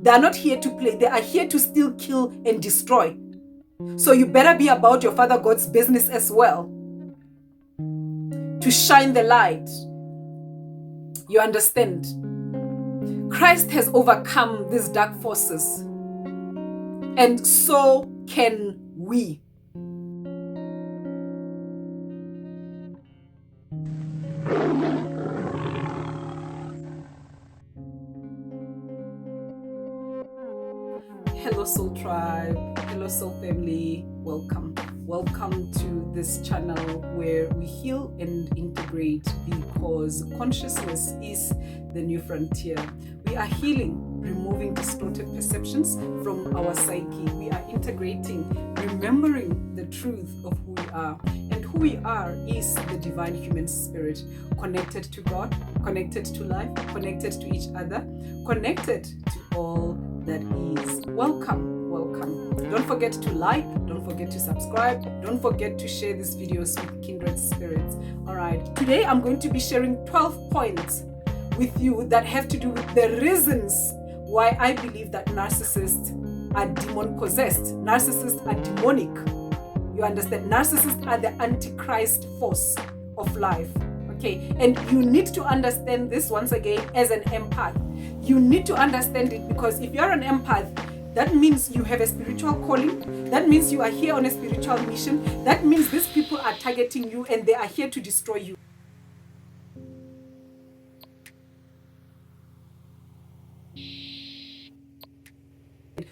They are not here to play. They are here to steal, kill, and destroy. So you better be about your Father God's business as well, to shine the light. You understand? Christ has overcome these dark forces, and so can we. Hello Soul Tribe, hello Soul Family, welcome to this channel where we heal and integrate, because consciousness is the new frontier. We are healing, removing distorted perceptions from our psyche. We are integrating, remembering the truth of who we are. And who we are is the divine human spirit, connected to God, connected to life, connected to each other, connected to all that is. Welcome. Don't forget to like, don't forget to subscribe, don't forget to share these videos with kindred spirits. All right, today I'm going to be sharing 12 points with you that have to do with the reasons why I believe that narcissists are demon possessed. Narcissists are demonic. You understand? Narcissists are the antichrist force of life. Okay, and you need to understand this once again as an empath. You need to understand it, because if you're an empath, that means you have a spiritual calling. That means you are here on a spiritual mission. That means these people are targeting you and they are here to destroy you.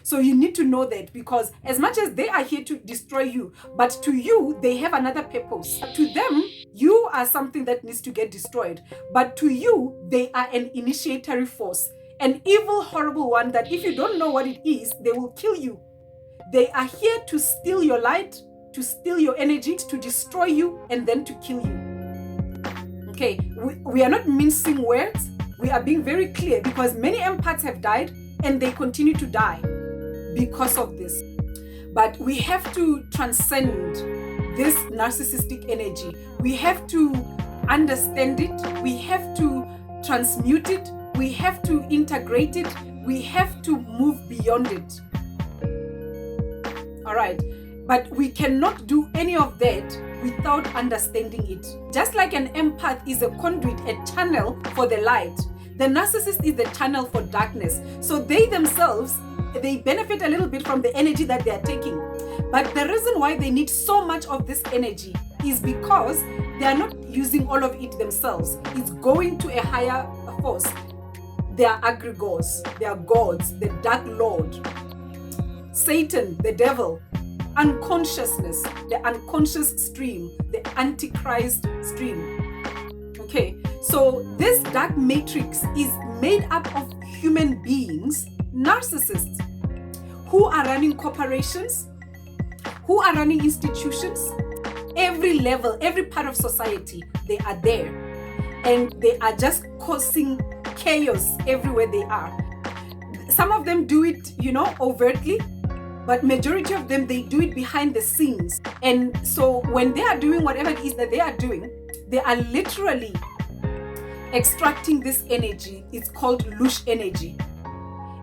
So you need to know that, because as much as they are here to destroy you, but to you, they have another purpose. To them, you are something that needs to get destroyed. But to you, they are an initiatory force. An evil, horrible one that if you don't know what it is, they will kill you. They are here to steal your light, to steal your energy, to destroy you, and then to kill you. Okay, we are not mincing words. We are being very clear, because many empaths have died and they continue to die because of this. But we have to transcend this narcissistic energy. We have to understand it. We have to transmute it. We have to integrate it. We have to move beyond it. All right. But we cannot do any of that without understanding it. Just like an empath is a conduit, a channel for the light, the narcissist is the channel for darkness. So they themselves, they benefit a little bit from the energy that they are taking. But the reason why they need so much of this energy is because they are not using all of it themselves. It's going to a higher force. They are aggregors, they are gods, the dark lord, Satan, the devil, unconsciousness, the unconscious stream, the antichrist stream. Okay, so this dark matrix is made up of human beings, narcissists, who are running corporations, who are running institutions, every level, every part of society, they are there. And they are just causing chaos everywhere they are. Some of them do it, overtly, but majority of them, they do it behind the scenes. And so when they are doing whatever it is that they are doing, they are literally extracting this energy. It's called louche energy.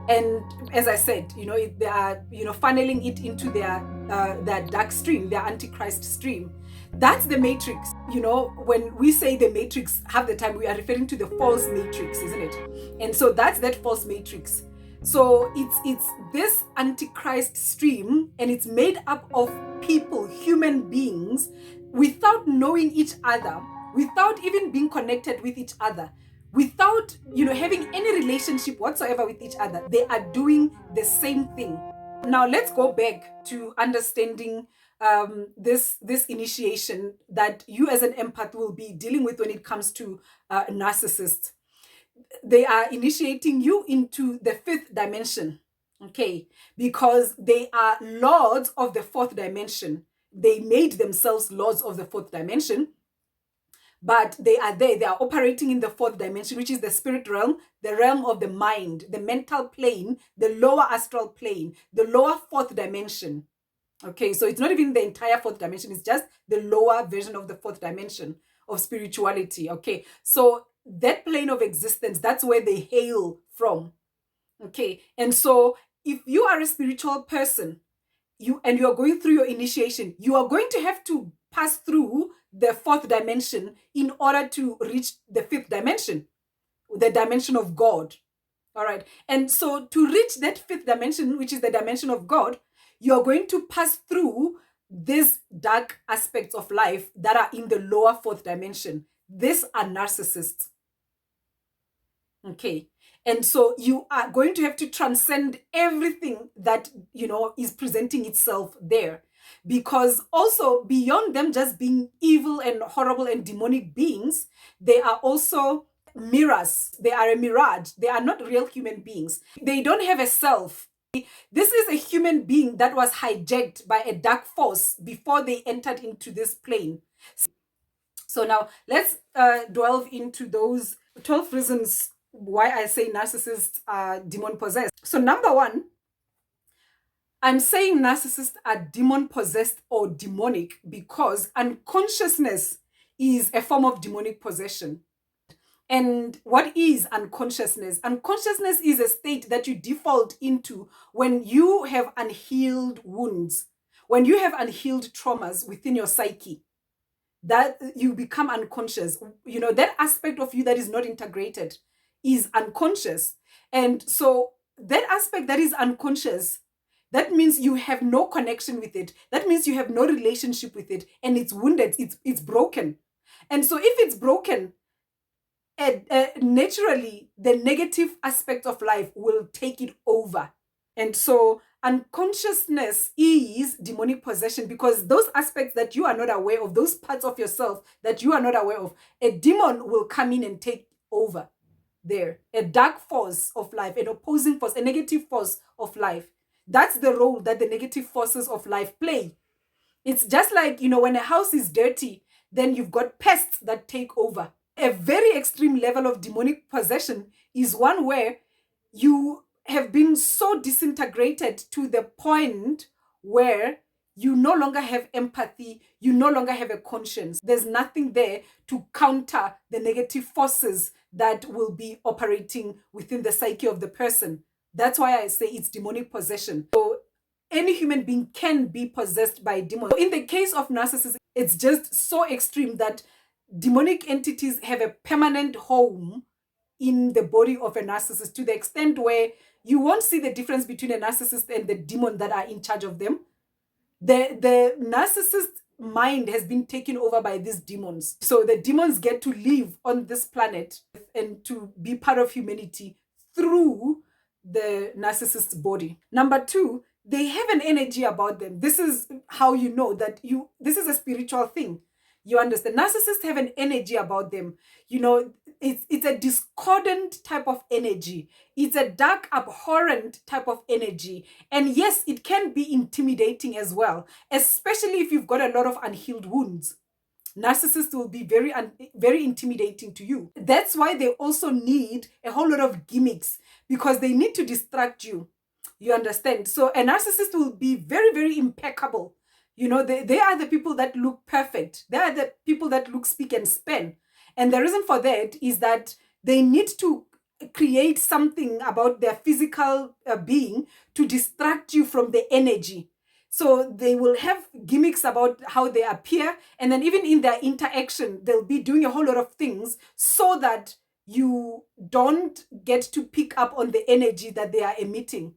And as I said, they are, funneling it into their dark stream, their antichrist stream. That's the matrix. When we say the matrix, half the time we are referring to the false matrix, isn't it? And so that's that false matrix. So it's this antichrist stream, and it's made up of people, human beings, without knowing each other, without even being connected with each other, without having any relationship whatsoever with each other. They are doing the same thing. Now let's go back to understanding this initiation that you as an empath will be dealing with when it comes to narcissists. They are initiating you into the fifth dimension, okay, because they are lords of the fourth dimension. They made themselves lords of the fourth dimension, but they are there. They are operating in the fourth dimension, which is the spirit realm, the realm of the mind, the mental plane, the lower astral plane, the lower fourth dimension. Okay, so it's not even the entire fourth dimension. It's just the lower version of the fourth dimension of spirituality. Okay, so that plane of existence, that's where they hail from. Okay, and so if you are a spiritual person, you're going through your initiation, you are going to have to pass through the fourth dimension in order to reach the fifth dimension, the dimension of God. All right. And so to reach that fifth dimension, which is the dimension of God, you're going to pass through these dark aspects of life that are in the lower fourth dimension. These are narcissists. Okay. And so you are going to have to transcend everything that, is presenting itself there. Because also beyond them just being evil and horrible and demonic beings, they are also mirrors. They are a mirage. They are not real human beings. They don't have a self. This is a human being that was hijacked by a dark force before they entered into this plane. So now let's delve into those 12 reasons why I say narcissists are demon possessed. So number one, I'm saying narcissists are demon possessed or demonic because unconsciousness is a form of demonic possession. And what is unconsciousness? Unconsciousness is a state that you default into when you have unhealed wounds, when you have unhealed traumas within your psyche, that you become unconscious. That aspect of you that is not integrated is unconscious. And so that aspect that is unconscious, that means you have no connection with it. That means you have no relationship with it, and it's wounded, it's broken. And so if it's broken, naturally the negative aspect of life will take it over. And so unconsciousness is demonic possession because those aspects that you are not aware of, those parts of yourself that you are not aware of, a demon will come in and take over there. A dark force of life, an opposing force, a negative force of life. That's the role that the negative forces of life play. It's just like, when a house is dirty, then you've got pests that take over. A very extreme level of demonic possession is one where you have been so disintegrated to the point where you no longer have empathy, you no longer have a conscience. There's nothing there to counter the negative forces that will be operating within the psyche of the person. That's why I say it's demonic possession. So any human being can be possessed by demons. In the case of narcissism, it's just so extreme that demonic entities have a permanent home in the body of a narcissist, to the extent where you won't see the difference between a narcissist and the demon that are in charge of them. The narcissist mind has been taken over by these demons. So the demons get to live on this planet and to be part of humanity through the narcissist's body. Number two, they have an energy about them. This is how you know that this is a spiritual thing. You understand? Narcissists have an energy about them. It's a discordant type of energy. It's a dark, abhorrent type of energy. And yes, it can be intimidating as well, especially if you've got a lot of unhealed wounds. Narcissists will be very, very intimidating to you. That's why they also need a whole lot of gimmicks, because they need to distract you. You understand? So a narcissist will be very, very impeccable. They are the people that look perfect. They are the people that look spick and span. And the reason for that is that they need to create something about their physical being to distract you from the energy. So they will have gimmicks about how they appear. And then even in their interaction, they'll be doing a whole lot of things so that you don't get to pick up on the energy that they are emitting.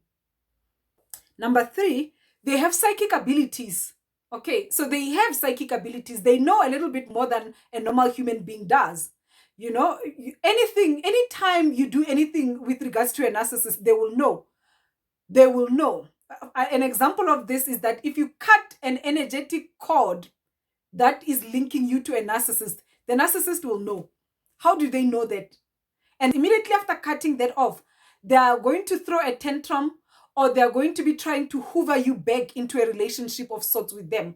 Number three, they have psychic abilities. Okay, so they have psychic abilities. They know a little bit more than a normal human being does. Anytime you do anything with regards to a narcissist, they will know. They will know. An example of this is that if you cut an energetic cord that is linking you to a narcissist, the narcissist will know. How do they know that? And immediately after cutting that off, they are going to throw a tantrum, or they're going to be trying to hoover you back into a relationship of sorts with them.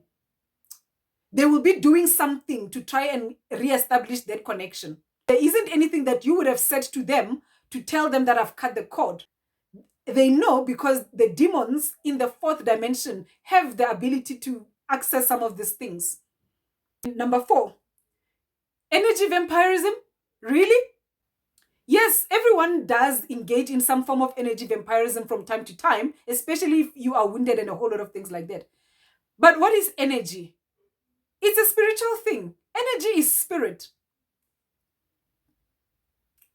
They will be doing something to try and reestablish that connection. There isn't anything that you would have said to them to tell them that I've cut the cord. They know because the demons in the fourth dimension have the ability to access some of these things. Number four, energy vampirism. Really? Yes, everyone does engage in some form of energy vampirism from time to time, especially if you are wounded and a whole lot of things like that. But what is energy? It's a spiritual thing. Energy is spirit.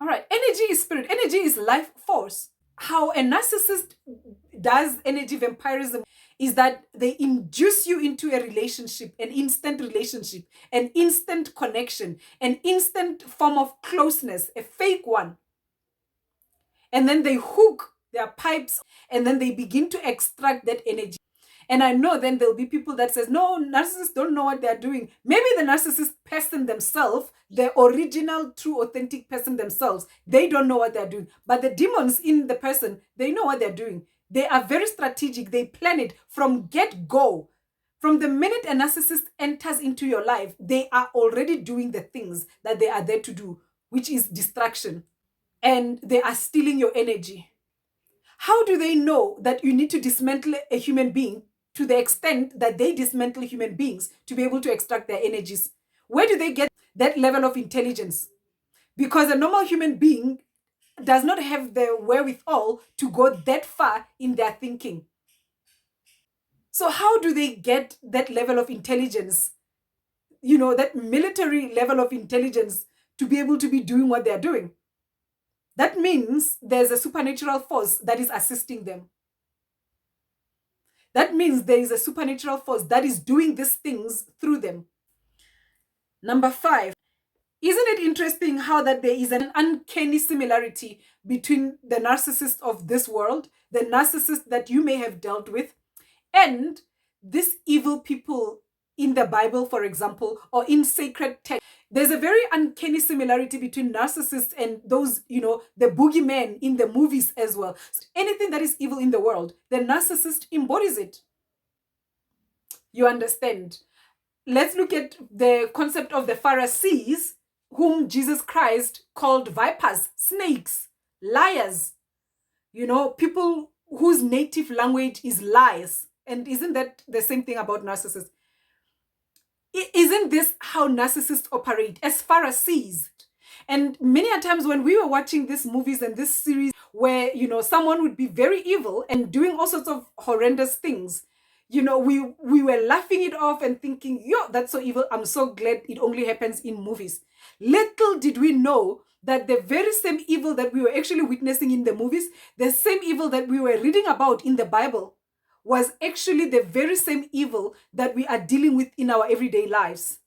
All right, energy is spirit. Energy is life force. How a narcissist does energy vampirism is that they induce you into a relationship, an instant relationship, an instant connection, an instant form of closeness, a fake one. And then they hook their pipes and then they begin to extract that energy. And I know then there'll be people that says, no, narcissists don't know what they're doing. Maybe the narcissist person themselves, the original, true, authentic person themselves, they don't know what they're doing. But the demons in the person, they know what they're doing. They are very strategic. They plan it from get-go. From the minute a narcissist enters into your life, they are already doing the things that they are there to do, which is distraction. And they are stealing your energy. How do they know that you need to dismantle a human being to the extent that they dismantle human beings to be able to extract their energies? Where do they get that level of intelligence? Because a normal human being does not have the wherewithal to go that far in their thinking. So how do they get that level of intelligence, that military level of intelligence to be able to be doing what they're doing? That means there's a supernatural force that is assisting them. That means there is a supernatural force that is doing these things through them. Number 5, isn't it interesting how that there is an uncanny similarity between the narcissist of this world, the narcissist that you may have dealt with, and these evil people in the Bible, for example, or in sacred text? There's a very uncanny similarity between narcissists and those, the boogeymen in the movies as well. So anything that is evil in the world, the narcissist embodies it. You understand? Let's look at the concept of the Pharisees, whom Jesus Christ called vipers, snakes, liars. People whose native language is lies. And isn't that the same thing about narcissists? Isn't this how narcissists operate as Pharisees? And many a times when we were watching these movies and this series where, someone would be very evil and doing all sorts of horrendous things, we were laughing it off and thinking, yo, that's so evil. I'm so glad it only happens in movies. Little did we know that the very same evil that we were actually witnessing in the movies, the same evil that we were reading about in the Bible, was actually the very same evil that we are dealing with in our everyday lives.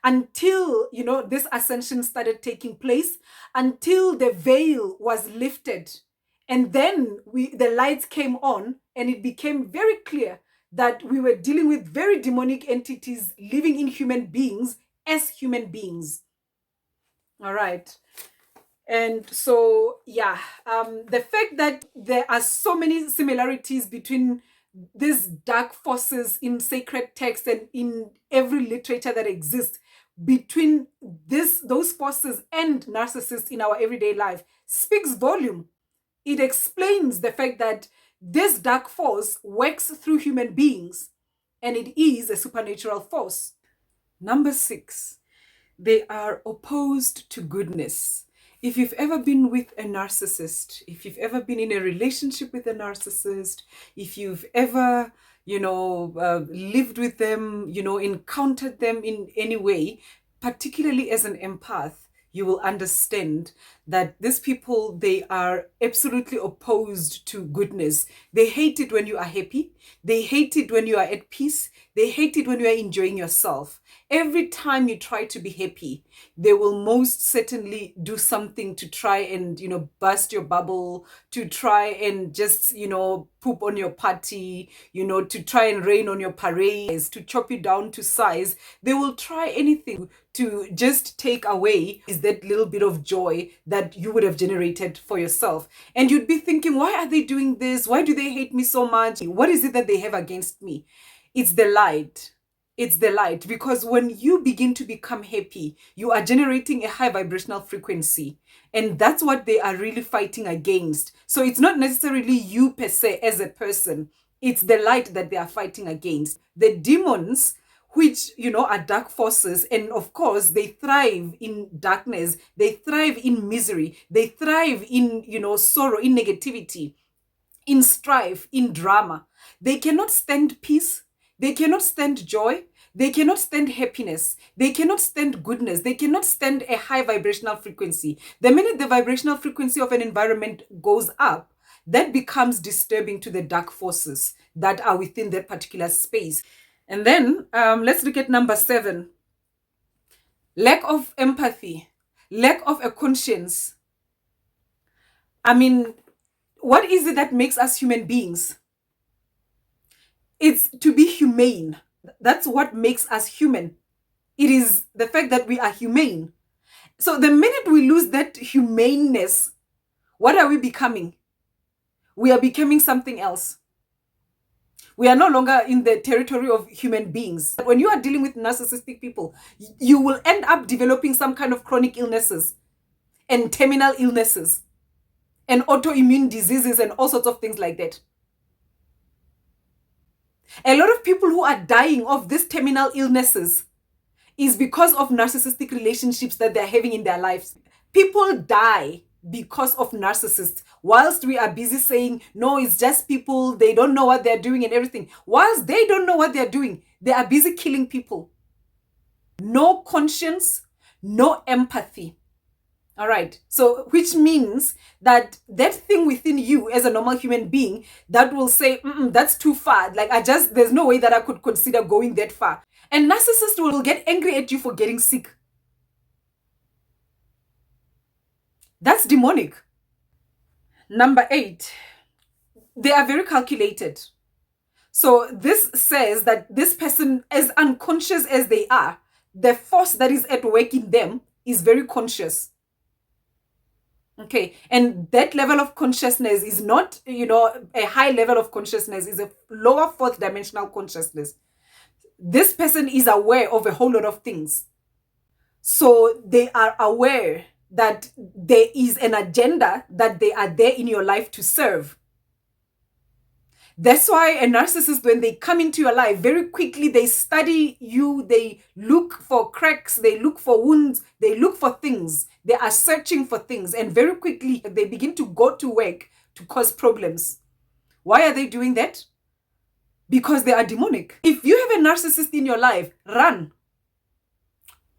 Until, this ascension started taking place, until the veil was lifted, and then the lights came on, and it became very clear that we were dealing with very demonic entities living in human beings as human beings. All right. And so, the fact that there are so many similarities between these dark forces in sacred texts and in every literature that exists, between those forces and narcissists in our everyday life, speaks volume. It explains the fact that this dark force works through human beings, and it is a supernatural force. Number 6, they are opposed to goodness. If you've ever been with a narcissist, if you've ever been in a relationship with a narcissist, if you've ever, lived with them, encountered them in any way, particularly as an empath, you will understand that these people, they are absolutely opposed to goodness. They hate it when you are happy. They hate it when you are at peace. They hate it when you are enjoying yourself. Every time you try to be happy, they will most certainly do something to try and, burst your bubble, to try and just, poop on your party, to try and rain on your parades, to chop you down to size. They will try anything to just take away is that little bit of joy that you would have generated for yourself. And you'd be thinking, why are they doing this? Why do they hate me so much? What is it that they have against me? It's the light. It's the light, because when you begin to become happy, you are generating a high vibrational frequency. And that's what they are really fighting against. So it's not necessarily you per se as a person. It's the light that they are fighting against. The demons which, are dark forces. And of course, they thrive in darkness. They thrive in misery. They thrive in, sorrow, in negativity, in strife, in drama. They cannot stand peace. They cannot stand joy. They cannot stand happiness. They cannot stand goodness. They cannot stand a high vibrational frequency. The minute the vibrational frequency of an environment goes up, that becomes disturbing to the dark forces that are within that particular space. And then let's look at number 7. Lack of empathy, lack of a conscience. I mean, what is it that makes us human beings? It's to be humane. That's what makes us human. It is the fact that we are humane. So the minute we lose that humaneness, what are we becoming? We are becoming something else. We are no longer in the territory of human beings. When you are dealing with narcissistic people, you will end up developing some kind of chronic illnesses and terminal illnesses and autoimmune diseases and all sorts of things like that. A lot of people who are dying of these terminal illnesses is because of narcissistic relationships that they're having in their lives. People die because of narcissists, whilst we are busy saying, no, it's just people, they don't know what they're doing and everything. Whilst they don't know what they're doing, they are busy killing people. No conscience, no empathy. All right. So, which means that thing within you as a normal human being that will say, that's too far. Like, there's no way that I could consider going that far. And narcissists will get angry at you for getting sick. That's demonic. Number 8, they are very calculated. So this says that this person, as unconscious as they are, the force that is at work in them is very conscious. Okay, and that level of consciousness is not, a high level of consciousness, is a lower 4th dimensional consciousness. This person is aware of a whole lot of things. So they are aware that there is an agenda that they are there in your life to serve. That's why a narcissist, when they come into your life, very quickly they study you, they look for cracks, they look for wounds, they look for things. They are searching for things, and very quickly they begin to go to work to cause problems. Why are they doing that? Because they are demonic. If you have a narcissist in your life, run.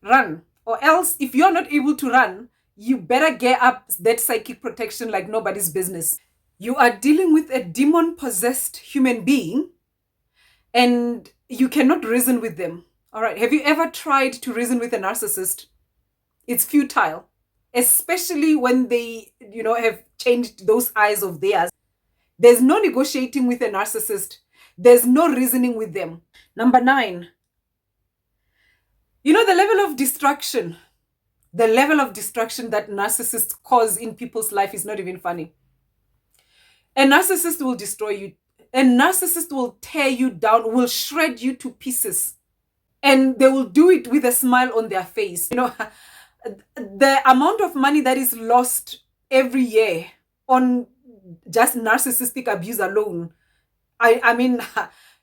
Run. Or else, if you're not able to run, you better get up that psychic protection like nobody's business. You are dealing with a demon-possessed human being, and you cannot reason with them. All right. Have you ever tried to reason with a narcissist? It's futile, especially when they, have changed those eyes of theirs. There's no negotiating with a narcissist. There's no reasoning with them. Number 9, the level of destruction. The level of destruction that narcissists cause in people's life is not even funny. A narcissist will destroy you. A narcissist will tear you down, will shred you to pieces. And they will do it with a smile on their face. The amount of money that is lost every year on just narcissistic abuse alone. I mean,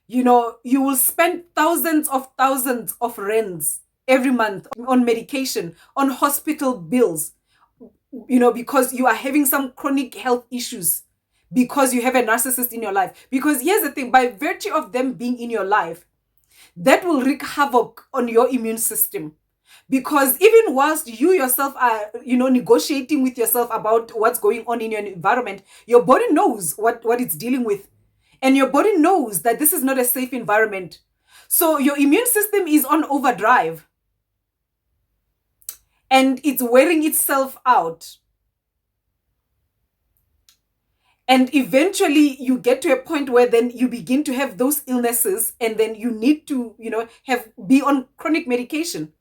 you will spend thousands of rands every month on medication, on hospital bills, because you are having some chronic health issues, because you have a narcissist in your life. Because here's the thing, by virtue of them being in your life, that will wreak havoc on your immune system. Because even whilst you yourself are, negotiating with yourself about what's going on in your environment, your body knows what it's dealing with. And your body knows that this is not a safe environment. So your immune system is on overdrive. And it's wearing itself out. And eventually you get to a point where then you begin to have those illnesses, and then you need to, be on chronic medication.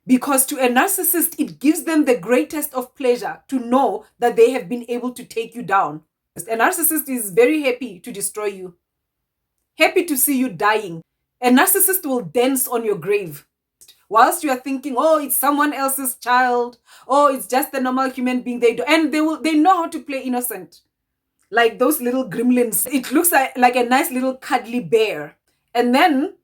Because to a narcissist, it gives them the greatest of pleasure to know that they have been able to take you down. A narcissist is very happy to destroy you. Happy to see you dying. A narcissist will dance on your grave. Whilst you are thinking, oh, it's someone else's child. Oh, it's just a normal human being. They know how to play innocent. Like those little gremlins. It looks like a nice little cuddly bear. And then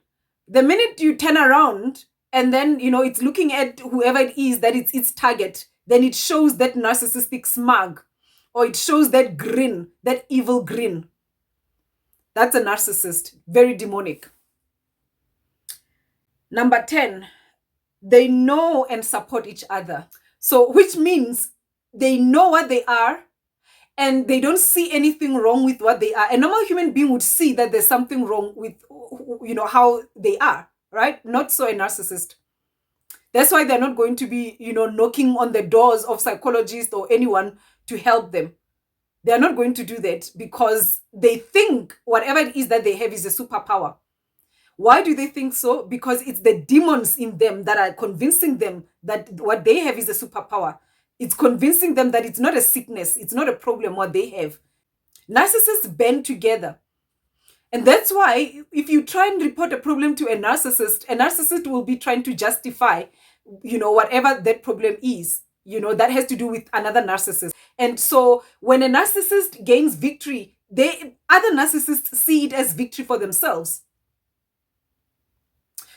The minute you turn around and then, it's looking at whoever it is that it's its target, then it shows that narcissistic smug, or it shows that grin, that evil grin. That's a narcissist, very demonic. Number 10, they know and support each other. So, which means they know what they are and they don't see anything wrong with what they are. A normal human being would see that there's something wrong with, how they are, right? Not so a narcissist. That's why they're not going to be, knocking on the doors of psychologists or anyone to help them. They're not going to do that because they think whatever it is that they have is a superpower. Why do they think so? Because it's the demons in them that are convincing them that what they have is a superpower. It's convincing them that it's not a sickness. It's not a problem what they have. Narcissists band together. And that's why if you try and report a problem to a narcissist will be trying to justify, whatever that problem is, that has to do with another narcissist. And so when a narcissist gains victory, other narcissists see it as victory for themselves.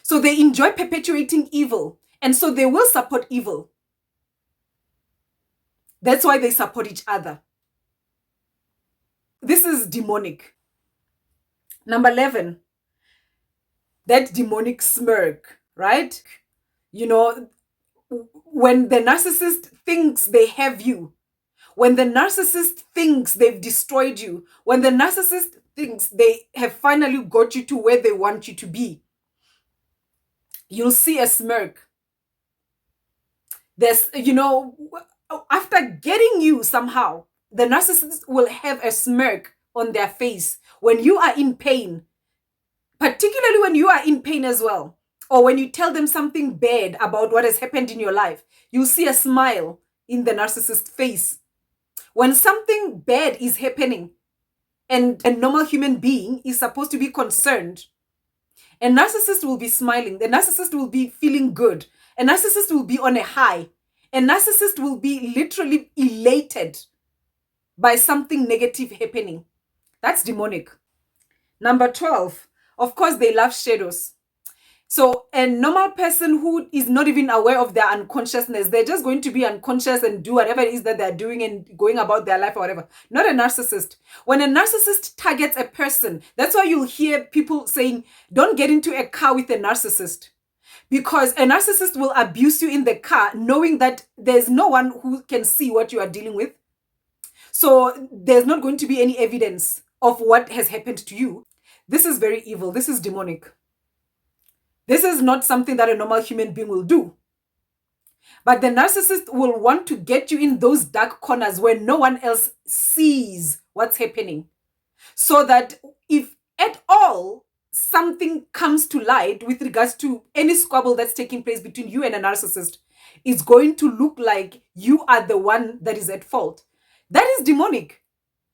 So they enjoy perpetuating evil. And so they will support evil. That's why they support each other. This is demonic. Number 11, that demonic smirk, right? When the narcissist thinks they have you, when the narcissist thinks they've destroyed you, when the narcissist thinks they have finally got you to where they want you to be, you'll see a smirk. There's, after getting you somehow, the narcissist will have a smirk on their face when you are in pain, particularly when you are in pain as well, or when you tell them something bad about what has happened in your life, you'll see a smile in the narcissist face. When something bad is happening and a normal human being is supposed to be concerned, a narcissist will be smiling. The narcissist will be feeling good. A narcissist will be on a high. A narcissist will be literally elated by something negative happening. That's demonic. Number 12, of course, they love shadows. So a normal person who is not even aware of their unconsciousness, they're just going to be unconscious and do whatever it is that they're doing and going about their life or whatever. Not a narcissist. When a narcissist targets a person, that's why you'll hear people saying, don't get into a car with a narcissist. Because a narcissist will abuse you in the car knowing that there's no one who can see what you are dealing with. So there's not going to be any evidence of what has happened to you. This is very evil. This is demonic. This is not something that a normal human being will do. But the narcissist will want to get you in those dark corners where no one else sees what's happening. So that if at all something comes to light with regards to any squabble that's taking place between you and a narcissist, it's going to look like you are the one that is at fault. That is demonic.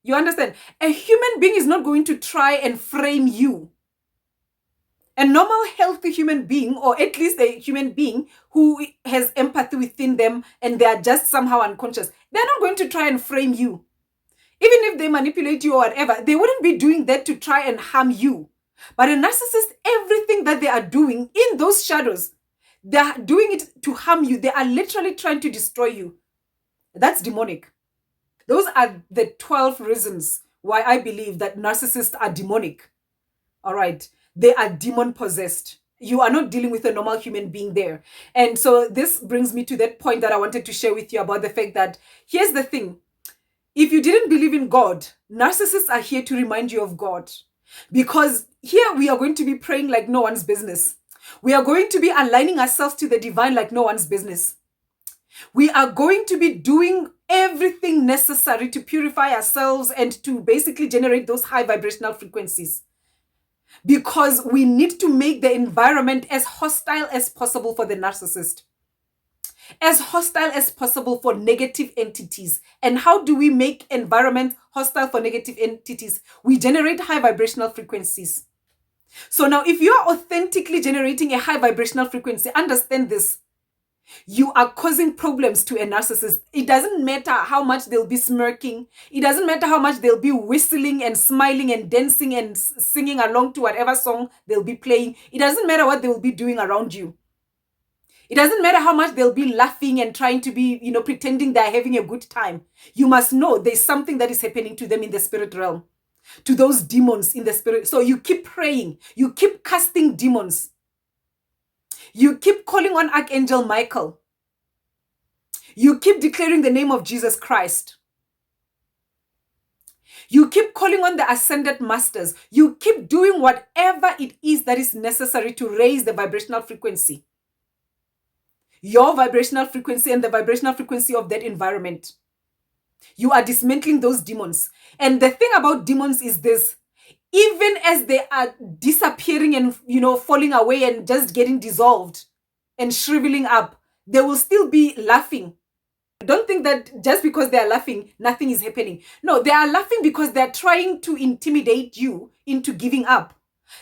You understand? A human being is not going to try and frame you. A normal, healthy human being, or at least a human being who has empathy within them and they are just somehow unconscious, they're not going to try and frame you. Even if they manipulate you or whatever, they wouldn't be doing that to try and harm you. But a narcissist, everything that they are doing in those shadows, they are doing it to harm you. They are literally trying to destroy you. That's demonic. Those are the 12 reasons why I believe that narcissists are demonic. All right. They are demon possessed. You are not dealing with a normal human being there. And so this brings me to that point that I wanted to share with you about the fact that here's the thing. If you didn't believe in God, narcissists are here to remind you of God. Because here we are going to be praying like no one's business. We are going to be aligning ourselves to the divine like no one's business. We are going to be doing everything necessary to purify ourselves and to basically generate those high vibrational frequencies. Because we need to make the environment as hostile as possible for the narcissist. As hostile as possible for negative entities. And how do we make environments hostile for negative entities? We generate high vibrational frequencies. So now if you are authentically generating a high vibrational frequency, understand this. You are causing problems to a narcissist. It doesn't matter how much they'll be smirking. It doesn't matter how much they'll be whistling and smiling and dancing and singing along to whatever song they'll be playing. It doesn't matter what they'll be doing around you. It doesn't matter how much they'll be laughing and trying to be, pretending they're having a good time. You must know there's something that is happening to them in the spirit realm, to those demons in the spirit. So you keep praying. You keep casting demons. You keep calling on Archangel Michael. You keep declaring the name of Jesus Christ. You keep calling on the ascended masters. You keep doing whatever it is that is necessary to raise the vibrational frequency. Your vibrational frequency and the vibrational frequency of that environment. You are dismantling those demons. And the thing about demons is this: even as they are disappearing and, falling away and just getting dissolved and shriveling up, they will still be laughing. Don't think that just because they are laughing, nothing is happening. No, they are laughing because they're trying to intimidate you into giving up.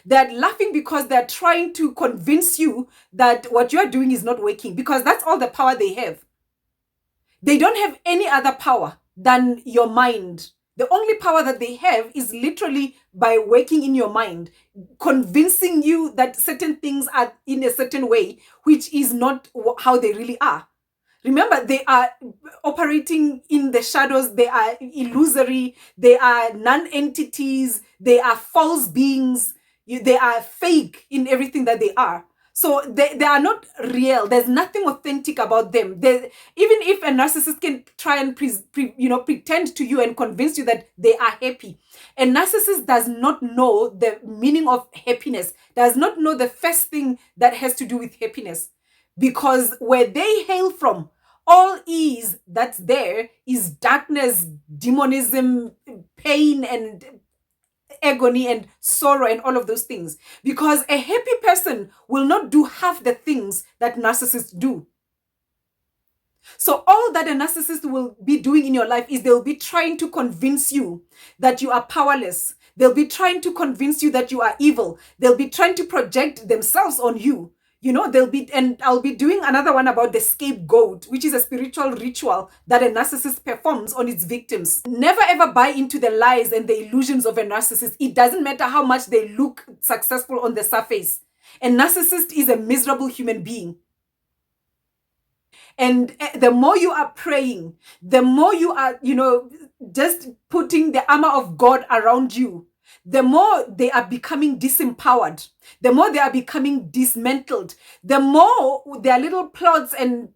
They're laughing because they're trying to convince you that what you're doing is not working, because that's all the power they have. They don't have any other power than your mind. The only power that they have is literally by working in your mind, convincing you that certain things are in a certain way, which is not how they really are. Remember, they are operating in the shadows. They are illusory. They are non-entities. They are false beings. They are fake in everything that they are. So they are not real. There's nothing authentic about them. Even if a narcissist can try and pretend to you and convince you that they are happy, a narcissist does not know the meaning of happiness, does not know the first thing that has to do with happiness. Because where they hail from, all that's there is darkness, demonism, pain, and agony and sorrow and all of those things. Because a happy person will not do half the things that narcissists do. So all that a narcissist will be doing in your life is they'll be trying to convince you that you are powerless. They'll be trying to convince you that you are evil. They'll be trying to project themselves on you. And I'll be doing another one about the scapegoat, which is a spiritual ritual that a narcissist performs on its victims. Never ever buy into the lies and the illusions of a narcissist. It doesn't matter how much they look successful on the surface. A narcissist is a miserable human being. And the more you are praying, the more you are, just putting the armor of God around you, the more they are becoming disempowered, the more they are becoming dismantled, the more their little plots and,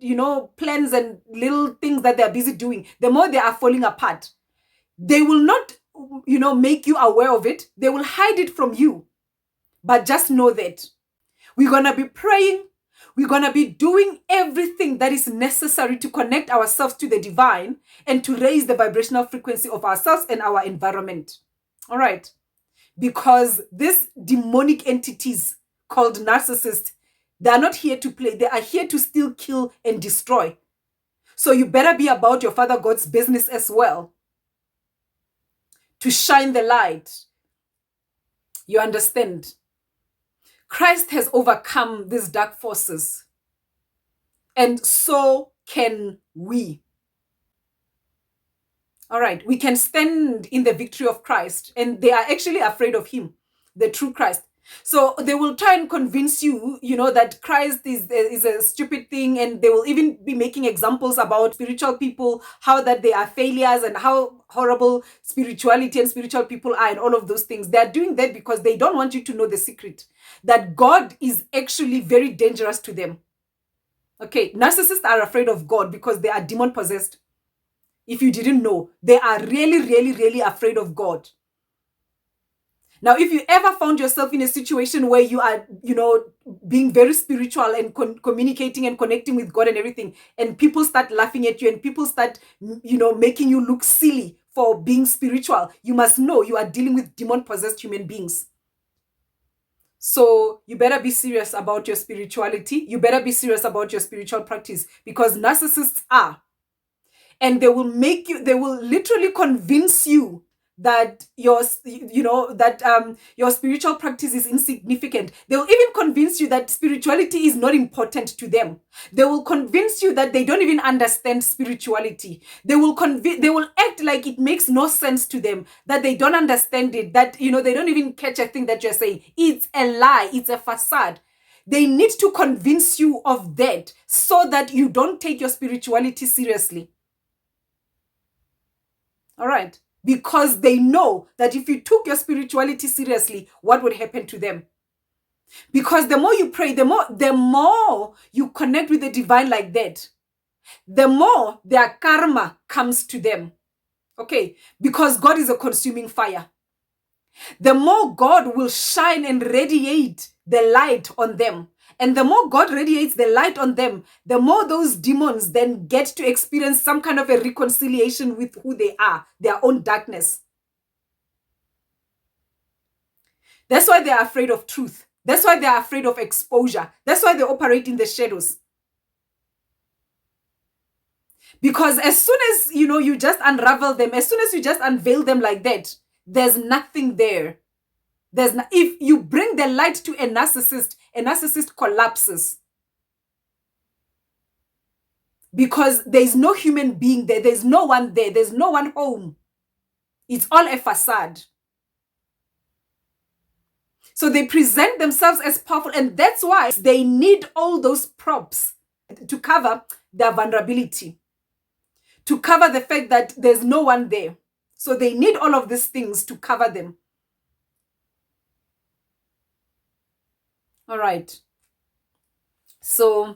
plans and little things that they're busy doing, the more they are falling apart. They will not, make you aware of it. They will hide it from you. But just know that we're going to be praying. We're going to be doing everything that is necessary to connect ourselves to the divine and to raise the vibrational frequency of ourselves and our environment. All right. Because these demonic entities called narcissists, they are not here to play. They are here to steal, kill, and destroy. So you better be about your Father God's business as well. To shine the light. You understand? Christ has overcome these dark forces. And so can we. All right, we can stand in the victory of Christ, and they are actually afraid of him, the true Christ. So they will try and convince you, that Christ is a stupid thing, and they will even be making examples about spiritual people, how that they are failures and how horrible spirituality and spiritual people are and all of those things. They are doing that because they don't want you to know the secret, that God is actually very dangerous to them. Okay, narcissists are afraid of God because they are demon possessed. If you didn't know, they are really, really, really afraid of God. Now, if you ever found yourself in a situation where you are, being very spiritual and communicating and connecting with God and everything, and people start laughing at you and people start, making you look silly for being spiritual, you must know you are dealing with demon-possessed human beings. So you better be serious about your spirituality. You better be serious about your spiritual practice, because narcissists are. And they will literally convince you that your spiritual practice is insignificant. They will even convince you that spirituality is not important to them. They will convince you that they don't even understand spirituality. They will act like it makes no sense to them, that they don't understand it, that they don't even catch a thing that you're saying. It's a lie, it's a facade. They need to convince you of that so that you don't take your spirituality seriously. All right? Because they know that if you took your spirituality seriously, what would happen to them? Because the more you pray, the more you connect with the divine like that, the more their karma comes to them. Okay? Because God is a consuming fire. The more God will shine and radiate the light on them. And the more God radiates the light on them, the more those demons then get to experience some kind of a reconciliation with who they are, their own darkness. That's why they are afraid of truth. That's why they are afraid of exposure. That's why they operate in the shadows. Because as soon as, you just unravel them, as soon as you just unveil them like that, there's nothing there. If you bring the light to a narcissist collapses. Because there's no human being there. There's no one there. There's no one home. It's all a facade. So they present themselves as powerful, and that's why they need all those props to cover their vulnerability, to cover the fact that there's no one there. So they need all of these things to cover them. All right. So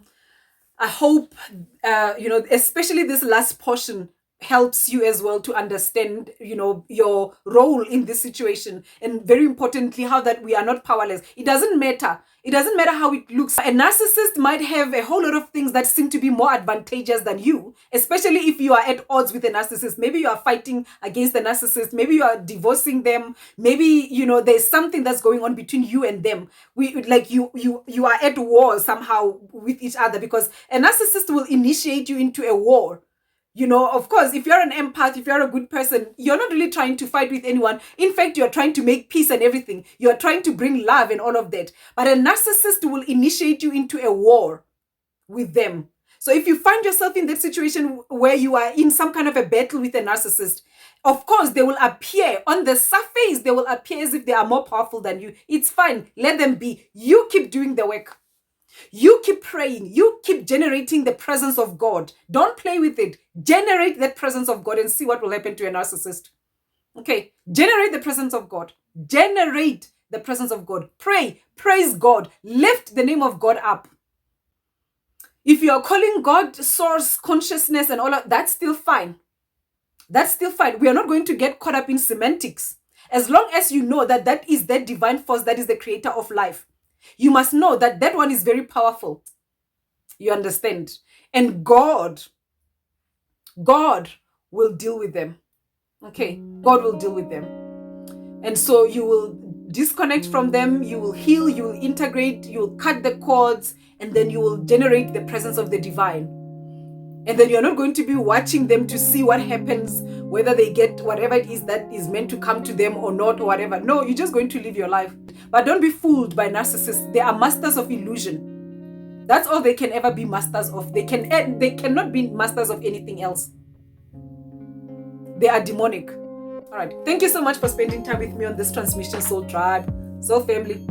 I hope, especially this last portion helps you as well to understand, your role in this situation. And very importantly, how that we are not powerless. It doesn't matter. It doesn't matter how it looks. A narcissist might have a whole lot of things that seem to be more advantageous than you, especially if you are at odds with a narcissist. Maybe you are fighting against the narcissist. Maybe you are divorcing them. Maybe, there's something that's going on between you and them. You are at war somehow with each other, because a narcissist will initiate you into a war. Of course, if you're an empath, if you're a good person, you're not really trying to fight with anyone. In fact, you're trying to make peace and everything. You're trying to bring love and all of that. But a narcissist will initiate you into a war with them. So if you find yourself in that situation where you are in some kind of a battle with a narcissist, of course, they will appear on the surface. They will appear as if they are more powerful than you. It's fine. Let them be. You keep doing the work. You keep praying. You keep generating the presence of God. Don't play with it. Generate that presence of God and see what will happen to a narcissist. Okay. Generate the presence of God. Generate the presence of God. Pray. Praise God. Lift the name of God up. If you are calling God source, consciousness, and all of that's still fine. That's still fine. We are not going to get caught up in semantics. As long as you know that that is that divine force that is the creator of life. You must know that that one is very powerful. You understand? And God will deal with them. Okay? God will deal with them. And so you will disconnect from them, you will heal, you will integrate, you will cut the cords, and then you will generate the presence of the divine. And then you're not going to be watching them to see what happens, whether they get whatever it is that is meant to come to them or not, or whatever. No, you're just going to live your life. But don't be fooled by narcissists. They are masters of illusion. That's all they can ever be masters of. They cannot be masters of anything else. They are demonic. All right. Thank you so much for spending time with me on this transmission, Soul Tribe, Soul Family.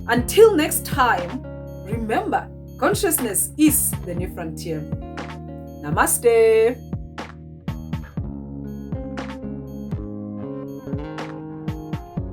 Until next time, remember, consciousness is the new frontier. Namaste.